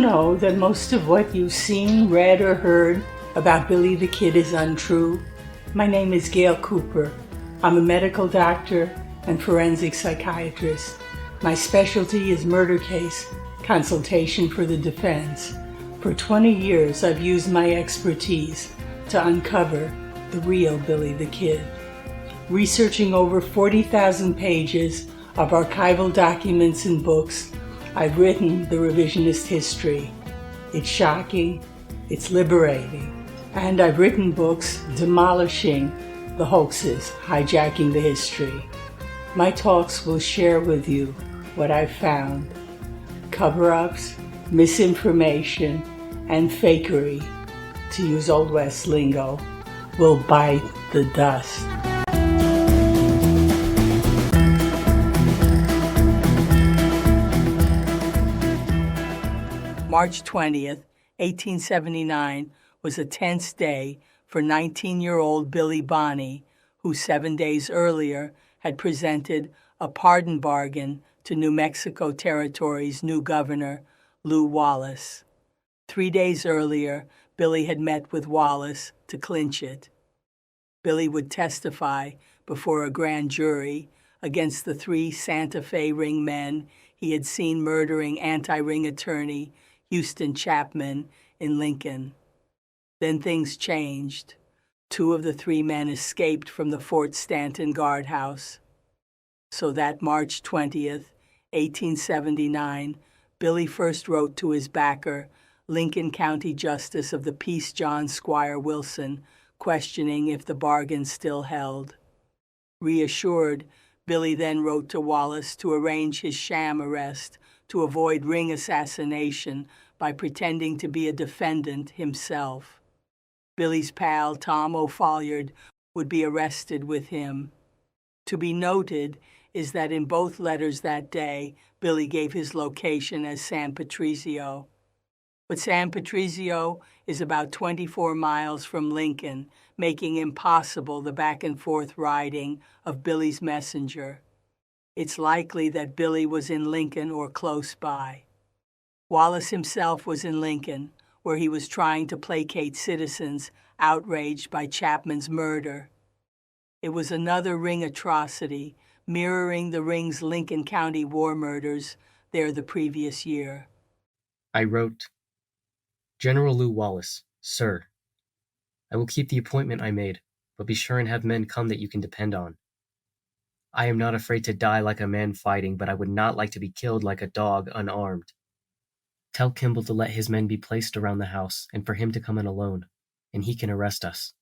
know that most of what you've seen, read, or heard about Billy the Kid is untrue? My name is Gail Cooper. I'm a medical doctor and forensic psychiatrist. My specialty is murder case consultation for the defense. For 20 years, I've used my expertise to uncover the real Billy the Kid. Researching over 40,000 pages of archival documents and books, I've written the revisionist history. It's shocking, it's liberating, and I've written books demolishing the hoaxes, hijacking the history. My talks will share with you what I've found. Cover-ups, misinformation, and fakery, to use Old West lingo, will bite the dust. March 20th, 1879 was a tense day for 19-year-old Billy Bonney, who 7 days earlier had presented a pardon bargain to New Mexico Territory's new governor, Lew Wallace. 3 days earlier, Billy had met with Wallace to clinch it. Billy would testify before a grand jury against the 3 Santa Fe ring men he had seen murdering anti-ring attorney Huston Chapman in Lincoln. Then things changed. 2 of the 3 men escaped from the Fort Stanton guardhouse. So that March 20th, 1879, Billy first wrote to his backer, Lincoln County Justice of the Peace John Squire Wilson, questioning if the bargain still held. Reassured, Billy then wrote to Wallace to arrange his sham arrest to avoid ring assassination by pretending to be a defendant himself. Billy's pal, Tom O'Folliard, would be arrested with him. To be noted is that in both letters that day, Billy gave his location as San Patricio. But San Patricio is about 24 miles from Lincoln, making impossible the back-and-forth riding of Billy's messenger. It's likely that Billy was in Lincoln or close by. Wallace himself was in Lincoln, where he was trying to placate citizens outraged by Chapman's murder. It was another ring atrocity, mirroring the ring's Lincoln County war murders there the previous year. I wrote, General Lew Wallace, Sir, I will keep the appointment I made, but be sure and have men come that you can depend on. I am not afraid to die like a man fighting, but I would not like to be killed like a dog unarmed. Tell Kimball to let his men be placed around the house and for him to come in alone, and he can arrest us.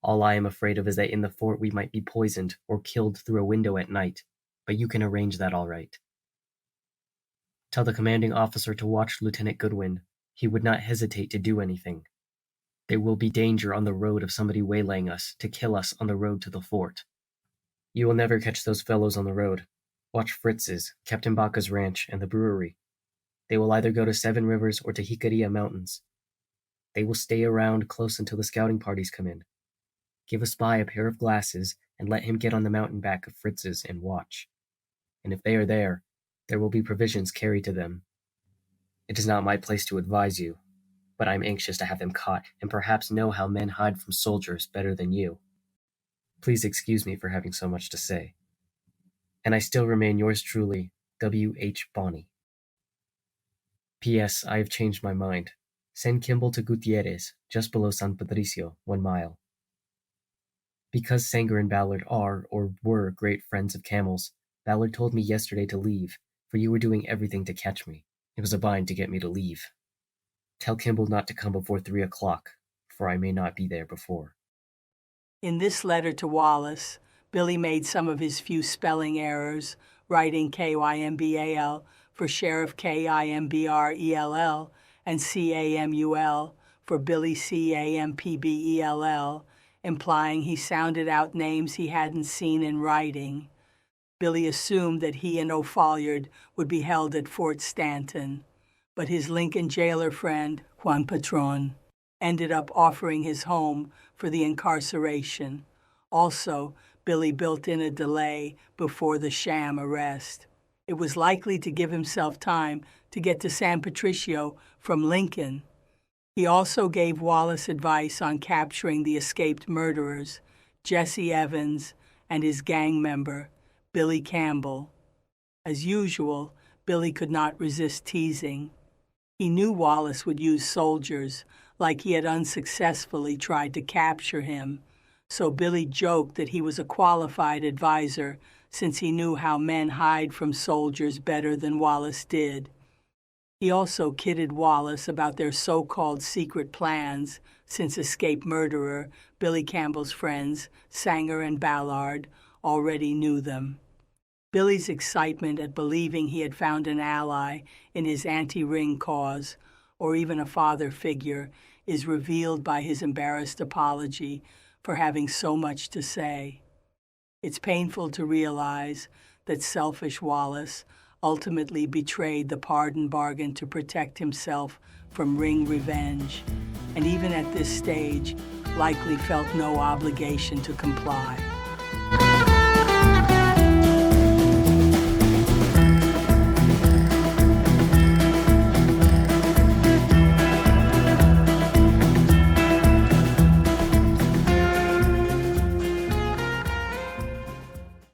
All I am afraid of is that in the fort we might be poisoned or killed through a window at night, but you can arrange that all right. Tell the commanding officer to watch Lieutenant Goodwin. He would not hesitate to do anything. There will be danger on the road of somebody waylaying us to kill us on the road to the fort. You will never catch those fellows on the road. Watch Fritz's, Captain Baca's ranch, and the brewery. They will either go to Seven Rivers or to Jicarilla Mountains. They will stay around close until the scouting parties come in. Give a spy a pair of glasses and let him get on the mountain back of Fritz's and watch. And if they are there, there will be provisions carried to them. It is not my place to advise you, but I am anxious to have them caught and perhaps know how men hide from soldiers better than you. Please excuse me for having so much to say. And I still remain yours truly, W. H. Bonney. P.S. I have changed my mind. Send Kimball to Gutierrez, just below San Patricio, 1 mile. Because Sanger and Ballard are, or were, great friends of Camel's, Ballard told me yesterday to leave, for you were doing everything to catch me. It was a bind to get me to leave. Tell Kimball not to come before 3 o'clock, for I may not be there before. In this letter to Wallace, Billy made some of his few spelling errors, writing Kymbal for Sheriff Kimbrell and Camul for Billy Campbell, implying he sounded out names he hadn't seen in writing. Billy assumed that he and O'Folliard would be held at Fort Stanton, but his Lincoln jailer friend, Juan Patron, ended up offering his home for the incarceration. Also, Billy built in a delay before the sham arrest. It was likely to give himself time to get to San Patricio from Lincoln. He also gave Wallace advice on capturing the escaped murderers, Jesse Evans and his gang member, Billy Campbell. As usual, Billy could not resist teasing. He knew Wallace would use soldiers, like he had unsuccessfully tried to capture him, so Billy joked that he was a qualified advisor since he knew how men hide from soldiers better than Wallace did. He also kidded Wallace about their so-called secret plans, since escaped murderer Billy Campbell's friends, Sanger and Ballard, already knew them. Billy's excitement at believing he had found an ally in his anti-ring cause, or even a father figure, is revealed by his embarrassed apology for having so much to say. It's painful to realize that selfish Wallace ultimately betrayed the pardon bargain to protect himself from ring revenge, and even at this stage likely felt no obligation to comply.